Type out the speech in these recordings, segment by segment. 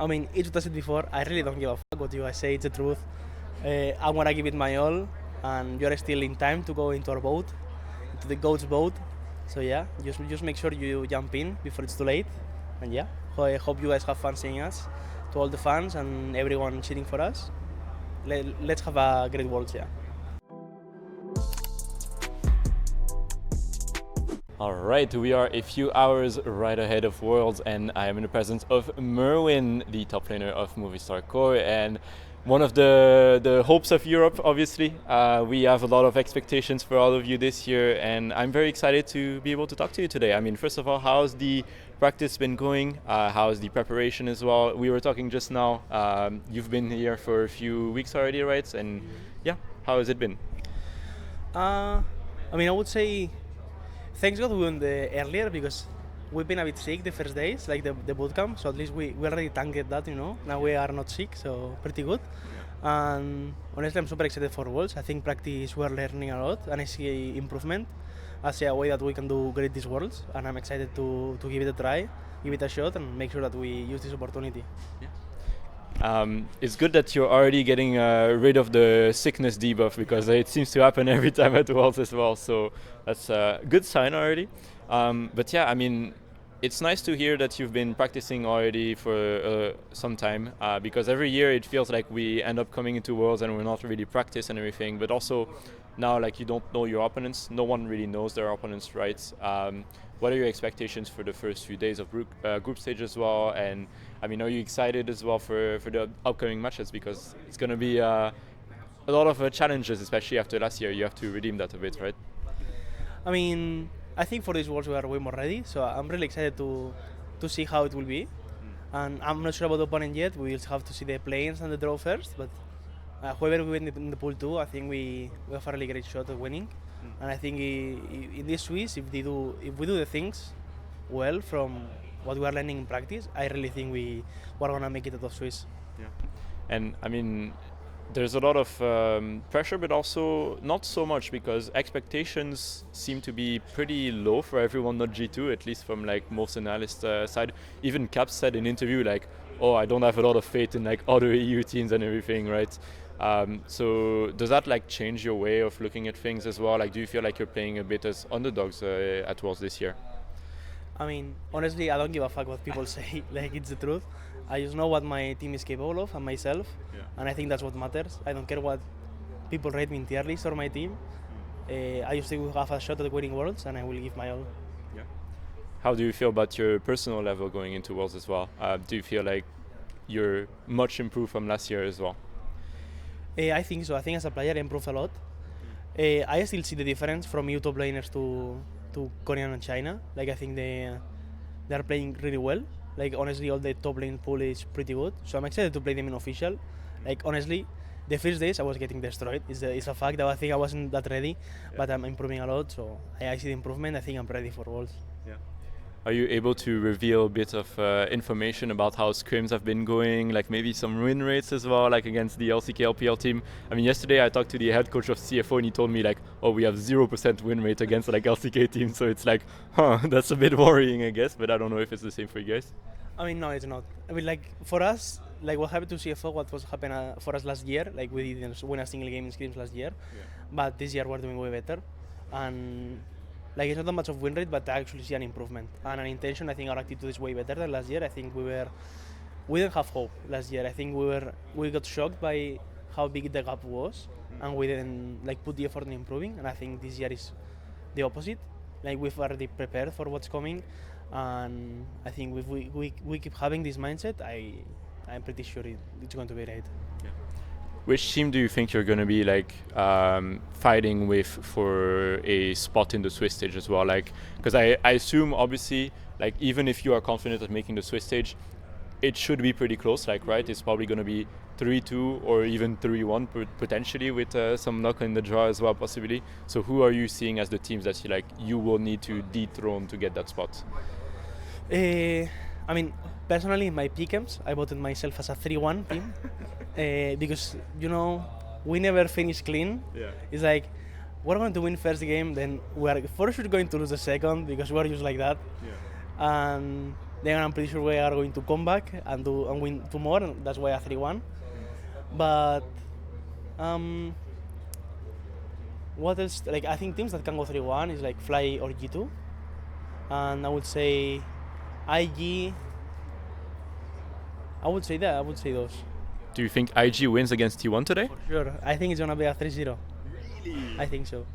I mean, it's what I said before. I really don't give a fuck what you guys say. It's the truth. I'm gonna give it my all, and you're still in time to go into our boat, into the goat's boat. So yeah, just make sure you jump in before it's too late. And yeah, I hope you guys have fun seeing us. To all the fans and everyone cheering for us, let's have a great Worlds, yeah. All right, we are a few hours right ahead of Worlds, and I am in the presence of Myrwn, the top laner of Movistar KOI, and one of the hopes of Europe, obviously. We have a lot of expectations for all of you this year, and I'm very excited to be able to talk to you today. I mean, first of all, how's the practice been going? How's the preparation as well? We were talking just now. You've been here for a few weeks already, right? And yeah, how has it been? I mean, I would say thanks God we went earlier because we've been a bit sick the first days, like the boot camp, so at least we already tanked that, you know. Now we are not sick, so pretty good. And honestly, I'm super excited for Worlds. I think practice we're learning a lot, and I see improvement. I see a way that we can do great these Worlds, and I'm excited to give it a try, give it a shot, and make sure that we use this opportunity. Yeah. It's good that you're already getting rid of the sickness debuff, because it seems to happen every time at Worlds as well, so that's a good sign already. But yeah, I mean, it's nice to hear that you've been practicing already for some time, because every year it feels like we end up coming into Worlds and we're not really practice and everything, but also now like you don't know your opponents, no one really knows their opponents, right? What are your expectations for the first few days of group stage as well? And I mean, are you excited as well for the upcoming matches? Because it's going to be a lot of challenges, especially after last year. You have to redeem that a bit, right? I mean, I think for these Worlds we are way more ready, so I'm really excited to see how it will be. And I'm not sure about the opponent yet. We will have to see the play-ins and the draw first, but whoever we win in the pool 2, I think we have a really great shot at winning. And I think in this Swiss, if we do the things well from what we are learning in practice, I really think we're gonna make it out of Swiss. Yeah. And I mean, there's a lot of pressure, but also not so much, because expectations seem to be pretty low for everyone, not G2, at least from like most analysts' side. Even Cap said in interview like, "Oh, I don't have a lot of faith in like other EU teams and everything," right? So does that like change your way of looking at things as well? Like, do you feel like you're playing a bit as underdogs at Worlds this year? I mean, honestly, I don't give a fuck what people say. Like, it's the truth. I just know what my team is capable of and myself, and I think that's what matters. I don't care what people rate me in tier list or my team. I just think we have a shot at winning Worlds, and I will give my all. Yeah. How do you feel about your personal level going into Worlds as well? Do you feel like you're much improved from last year as well? I think so. I think as a player I improved a lot. I still see the difference from EU top laners to Korean and China. Like, I think they are playing really well. Like, honestly, all the top lane pool is pretty good. So I'm excited to play them in official. Like, honestly, the first days I was getting destroyed. It's a fact that I think I wasn't that ready, but I'm improving a lot. So I see the improvement. I think I'm ready for Worlds. Yeah. Are you able to reveal a bit of information about how scrims have been going, like maybe some win rates as well, like against the LCK LPL team? I mean, yesterday I talked to the head coach of CFO and he told me like, oh, we have 0% win rate against like LCK teams. So it's like, that's a bit worrying, I guess, but I don't know if it's the same for you guys. I mean, no, it's not. I mean, like, for us, like what happened to CFO, what was happening for us last year, like we didn't win a single game in scrims last year, but this year we're doing way better. And like, it's not that much of win rate, but I actually see an improvement and an intention. I think our attitude is way better than last year. I think we didn't have hope last year. I think we got shocked by how big the gap was, and we didn't like put the effort in improving. And I think this year is the opposite. Like, we've already prepared for what's coming, and I think if we keep having this mindset, I'm pretty sure it's going to be right. Yeah. Which team do you think you're going to be like fighting with for a spot in the Swiss stage as well? Like, because I assume obviously, like, even if you are confident at making the Swiss stage, it should be pretty close, like, right? It's probably going to be 3-2 or even 3-1 potentially, with some luck in the draw as well, possibly. So who are you seeing as the teams that you will need to dethrone to get that spot? I mean, personally, in my pick'ems, I voted myself as a 3-1 team because, you know, we never finish clean. Yeah. It's like, we're going to win first game, then we're for sure going to lose the second because we're just like that. Yeah. And then I'm pretty sure we are going to come back and win 2 more, and that's why I 3-1. But what else? Like, I think teams that can go 3-1 is like Fly or G2, and I would say IG. I would say those. Do you think IG wins against T1 today? For sure. I think it's gonna be a 3-0. Really? I think so.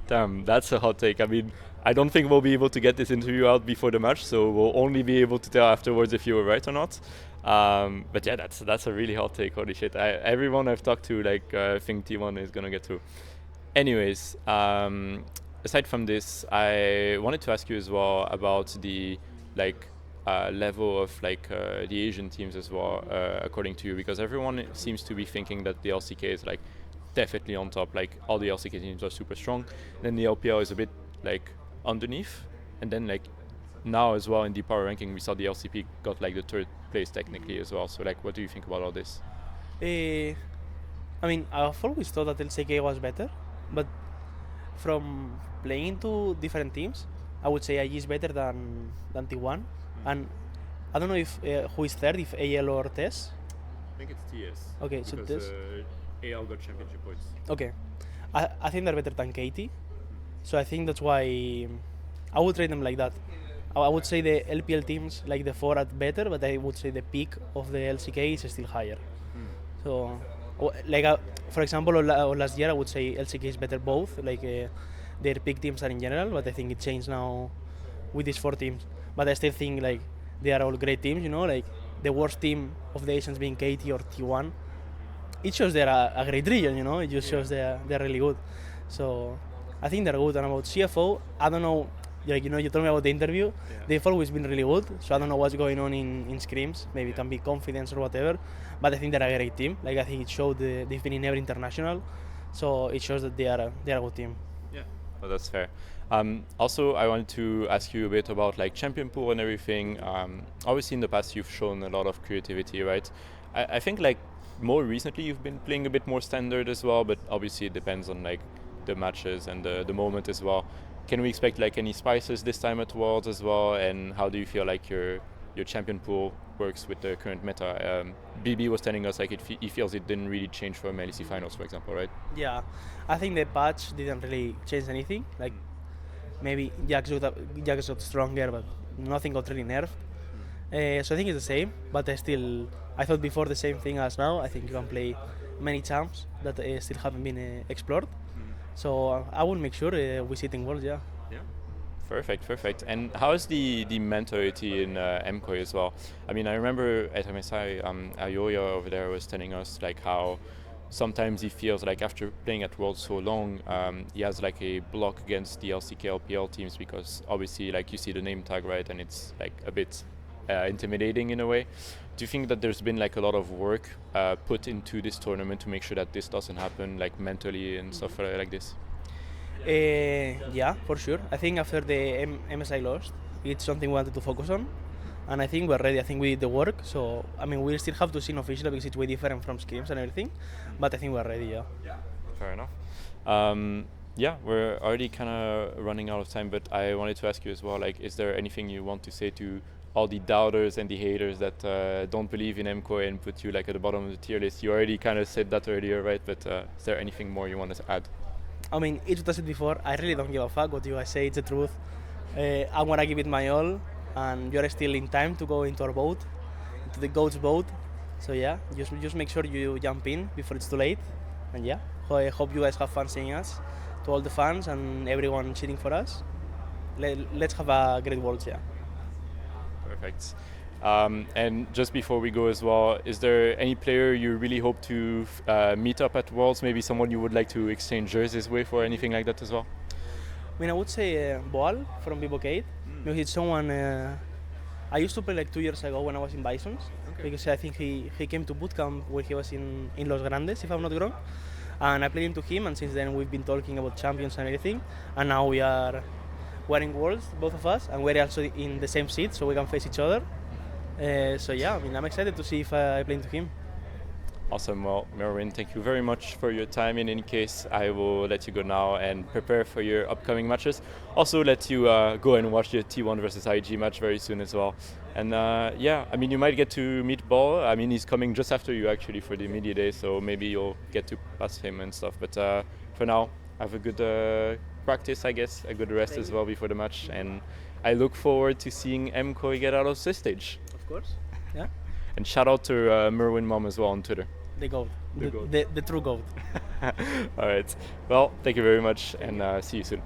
Damn, that's a hot take. I mean, I don't think we'll be able to get this interview out before the match, so we'll only be able to tell afterwards if you were right or not. But yeah, that's a really hot take. Holy shit! Everyone I've talked to think T1 is gonna get through. Anyways, aside from this, I wanted to ask you as well about the level of the Asian teams as well, according to you, because everyone seems to be thinking that the LCK is definitely on top. Like, all the LCK teams are super strong. Then the LPL is a bit underneath, and then now as well in the power ranking we saw the LCP got the 3rd place technically as well. So what do you think about all this? I mean, I've always thought that LCK was better, but from playing to different teams, I would say IG is better than T1. And I don't know if who is 3rd, if AL or TES. I think it's TS. Okay, so TES. AL got championship points. Okay, I think they're better than KT, so I think that's why I would rate them like that. I would say the LPL teams, the 4 are better, but I would say the peak of the LCK is still higher. So, for example, last year I would say LCK is better both, their peak teams are in general, but I think it changed now with these 4 teams. But I still think they are all great teams, the worst team of the Asians being KT or T1. It shows they're a great region, it just shows they're really good. So I think they're good. And about CFO, I don't know, you told me about the interview, they've always been really good, so I don't know what's going on in Scrims, maybe it can be confidence or whatever, but I think they're a great team. I think it showed they've been in every international, so it shows that they are a good team. Yeah, well, that's fair. Also, I wanted to ask you a bit about champion pool and everything. Obviously in the past you've shown a lot of creativity, right? I think more recently you've been playing a bit more standard as well, but obviously it depends on the matches and the moment as well. Can we expect any spices this time at Worlds as well? And how do you feel your champion pool works with the current meta? BB was telling us he feels it didn't really change from LEC Finals, for example, right? Yeah, I think the patch didn't really change anything. Maybe Jax got stronger, but nothing got really nerfed. So I think it's the same, but I thought before the same thing as now. I think you can play many champs that still haven't been explored. So I will make sure we see it in Worlds, yeah. Yeah. Perfect. And how is the mentality in MKOI as well? I mean, I remember at MSI, Ayoya over there was telling us how sometimes he feels after playing at Worlds so long, he has a block against the LCK LPL teams, because obviously you see the name tag, right, and it's a bit intimidating in a way. Do you think that there's been a lot of work put into this tournament to make sure that this doesn't happen mentally and stuff like this? Yeah, for sure. I think after the MSI lost, it's something we wanted to focus on, and I think we're ready. I think we did the work, so I mean we still have to see officially because it's way different from Scrims and everything, but I think we're ready, yeah. Fair enough. Yeah, we're already kind of running out of time, but I wanted to ask you as well, is there anything you want to say to all the doubters and the haters that don't believe in MKOI and put you at the bottom of the tier list? You already kind of said that earlier, right? But is there anything more you want to add? I mean, it's what I said before. I really don't give a fuck what you guys say. It's the truth. I'm gonna give it my all, and you're still in time to go into our boat, into the GOAT's boat. So yeah, just make sure you jump in before it's too late. And yeah, I hope you guys have fun seeing us. To all the fans and everyone cheering for us, let's have a great Worlds, yeah. Perfect. And just before we go as well, is there any player you really hope to meet up at Worlds? Maybe someone you would like to exchange jerseys with or anything like that as well? I mean, I would say Boal from Bibocade. He's someone I used to play 2 years ago when I was in Bisons, because I think he came to bootcamp when he was in Los Grandes, if I'm not wrong. And I played into him, and since then we've been talking about champions and everything. And now we're in Worlds, both of us, and we're also in the same seat, so we can face each other. So yeah, I mean, I'm excited to see if I play into him. Awesome. Well, Myrwn, thank you very much for your time. In any case, I will let you go now and prepare for your upcoming matches. Also, let you go and watch the T1 versus IG match very soon as well. And yeah, I mean, you might get to meet Ball. I mean, he's coming just after you actually for the media day, so maybe you'll get to pass him and stuff. But for now, have a good practice, I guess, a good rest as well before the match. And I look forward to seeing MKOI get out of this stage. Of course. Yeah. And shout out to Myrwn Mom as well on Twitter. The goat. The goat. The true goat. All right. Well, thank you very much, and see you soon.